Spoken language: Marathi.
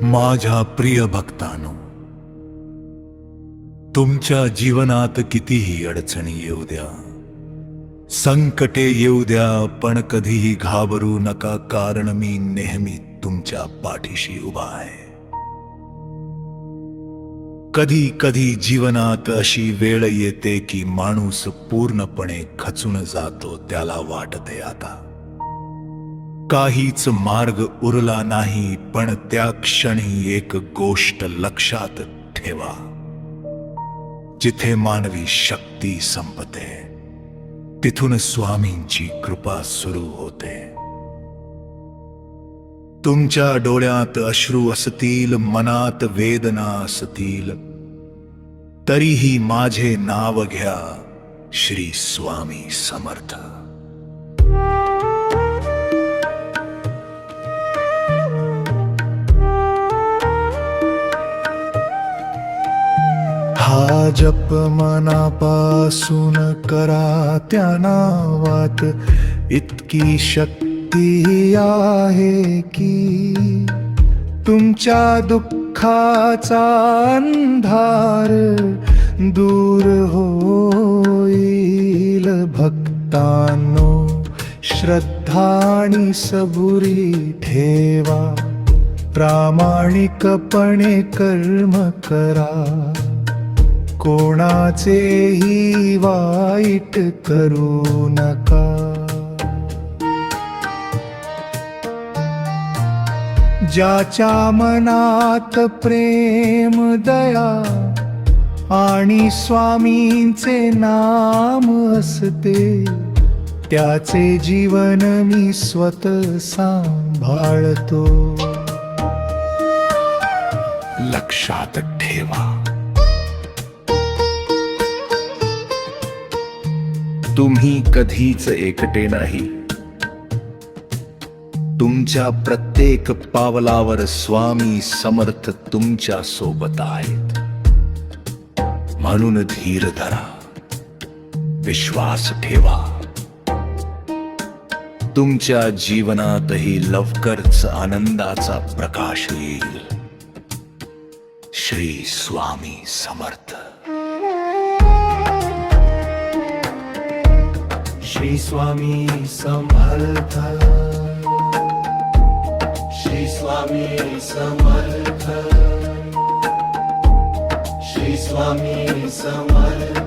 माझ्या प्रिय भक्तांनो, तुमच्या जीवनात कितीही अडचणी येऊ द्या, संकटे येऊ द्या, पण कधीही घाबरू नका, कारण मी नेहमी तुमच्या पाठीशी उभा आहे. कधी कधी जीवनात अशी वेळ येते की माणूस पूर्णपणे खचून जातो. त्याला वाटते आता काहीच मार्ग उरला नाही. पण त्या क्षणी एक गोष्ट लक्षात ठेवा, जिथे मानवी शक्ती संपते तिथून स्वामींची कृपा सुरू होते. तुमच्या डोळ्यात अश्रू असतील, मनात वेदना असतील, तरीही माझे नाव घ्या, श्री स्वामी समर्थ. हा जप मनापासून करा, त्या नावात इतकी शक्ती आहे की तुमच्या दुःखाचा अंधार दूर होईल. भक्तांनो, श्रद्धा आणि सबुरी ठेवा, प्रामाणिकपणे कर्म करा, कोणाचेही वाईट करू नका. ज्याच्या मनात प्रेम, दया आणि स्वामींचे नाम असते, त्याचे जीवन मी स्वतः सांभाळतो. लक्षात ठेवा, तुम्ही कधीच एकटे नाही. तुमच्या प्रत्येक पावलावर स्वामी समर्थ तुमच्या सोबत आहेत. म्हणून धीर धरा, विश्वास ठेवा. तुमच्या जीवनातही लवकरच आनंदाचा प्रकाश येईल. श्री स्वामी समर्थ. श्री स्वामी समर्थ. श्री स्वामी समर्थ. श्री स्वामी समर्थ.